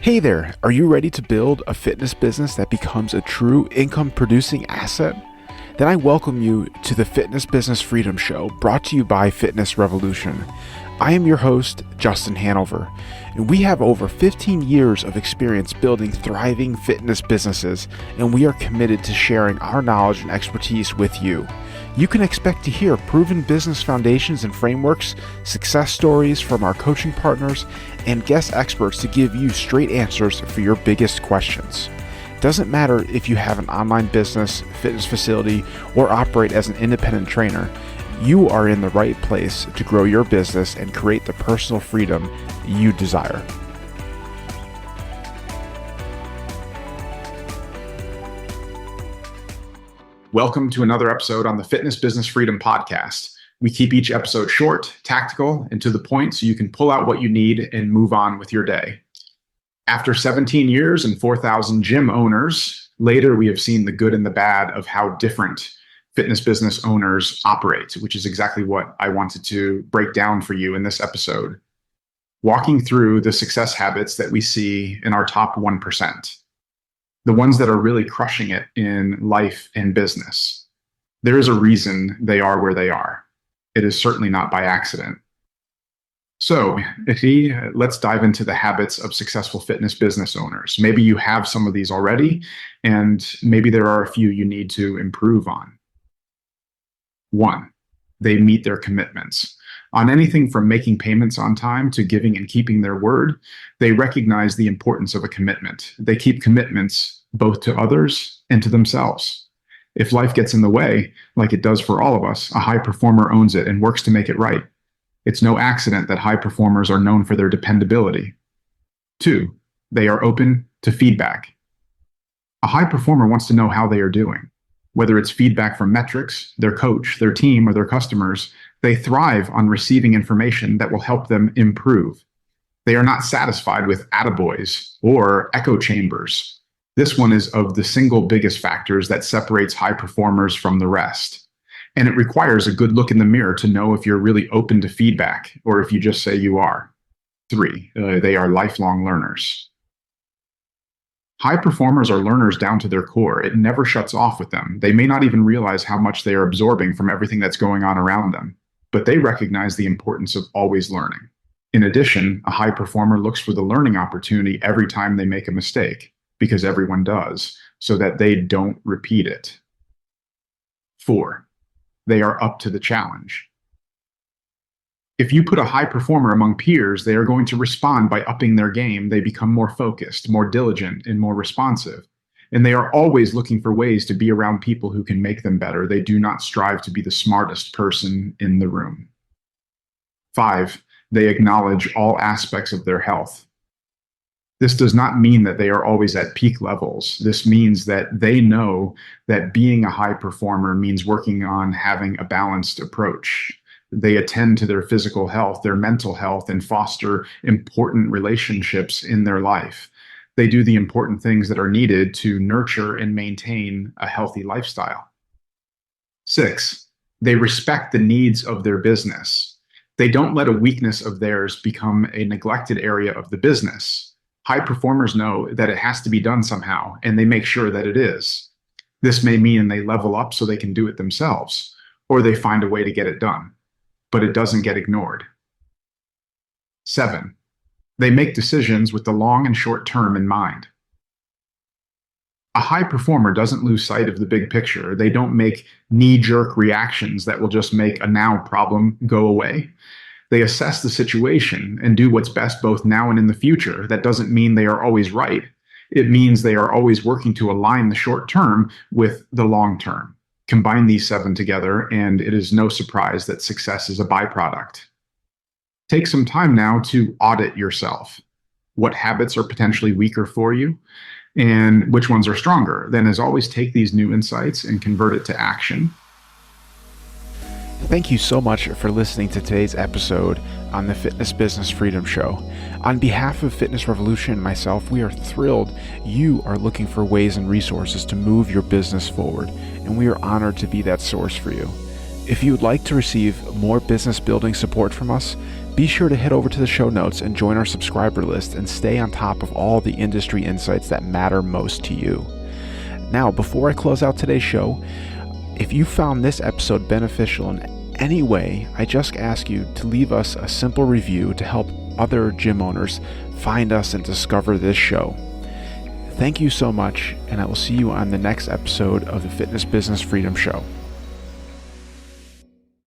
Hey there, are you ready to build a fitness business that becomes a true income producing asset? Then I welcome you to the Fitness Business Freedom Show, brought to you by Fitness Revolution. I am your host, Justin Hanover, and we have over 15 years of experience building thriving fitness businesses, and we are committed to sharing our knowledge and expertise with you. You can expect to hear proven business foundations and frameworks, success stories from our coaching partners, and guest experts to give you straight answers for your biggest questions. It doesn't matter if you have an online business, fitness facility, or operate as an independent trainer, you are in the right place to grow your business and create the personal freedom you desire. Welcome to another episode on the Fitness Business Freedom Podcast. We keep each episode short, tactical, and to the point so you can pull out what you need and move on with your day. After 17 years and 4,000 gym owners, later we have seen the good and the bad of how different fitness business owners operate, which is exactly what I wanted to break down for you in this episode. Walking through the success habits that we see in our top 1%. The ones that are really crushing it in life and business. There is a reason they are where they are. It is certainly not by accident. So, let's dive into the habits of successful fitness business owners. Maybe you have some of these already, and maybe there are a few you need to improve on. 1, they meet their commitments. On anything from making payments on time to giving and keeping their word, they recognize the importance of a commitment. They keep commitments both to others and to themselves. If life gets in the way, like it does for all of us, a high performer owns it and works to make it right. It's no accident that high performers are known for their dependability. 2, they are open to feedback. A high performer wants to know how they are doing. Whether it's feedback from metrics, their coach, their team, or their customers, they thrive on receiving information that will help them improve. They are not satisfied with attaboys or echo chambers. This one is of the single biggest factors that separates high performers from the rest. And it requires a good look in the mirror to know if you're really open to feedback or if you just say you are. 3, they are lifelong learners. High performers are learners down to their core. It never shuts off with them. They may not even realize how much they are absorbing from everything that's going on around them, but they recognize the importance of always learning. In addition, a high performer looks for the learning opportunity every time they make a mistake, because everyone does, so that they don't repeat it. 4, they are up to the challenge. If you put a high performer among peers, they are going to respond by upping their game. They become more focused, more diligent, and more responsive. And they are always looking for ways to be around people who can make them better. They do not strive to be the smartest person in the room. 5, they acknowledge all aspects of their health. This does not mean that they are always at peak levels. This means that they know that being a high performer means working on having a balanced approach. They attend to their physical health, their mental health, and foster important relationships in their life. They do the important things that are needed to nurture and maintain a healthy lifestyle. 6, they respect the needs of their business. They don't let a weakness of theirs become a neglected area of the business. High performers know that it has to be done somehow, and they make sure that it is. This may mean they level up so they can do it themselves, or they find a way to get it done. But it doesn't get ignored. 7, they make decisions with the long and short term in mind. A high performer doesn't lose sight of the big picture. They don't make knee-jerk reactions that will just make a now problem go away. They assess the situation and do what's best both now and in the future. That doesn't mean they are always right. It means they are always working to align the short term with the long term. Combine these 7 together, and it is no surprise that success is a byproduct. Take some time now to audit yourself. What habits are potentially weaker for you, and which ones are stronger? Then, as always, take these new insights and convert it to action. Thank you so much for listening to today's episode on the Fitness Business Freedom Show. On behalf of Fitness Revolution and myself, we are thrilled you are looking for ways and resources to move your business forward, and we are honored to be that source for you. If you would like to receive more business building support from us, be sure to head over to the show notes and join our subscriber list and stay on top of all the industry insights that matter most to you. Now, before I close out today's show, if you found this episode beneficial in any way, I just ask you to leave us a simple review to help other gym owners find us and discover this show. Thank you so much, and I will see you on the next episode of the Fitness Business Freedom Show.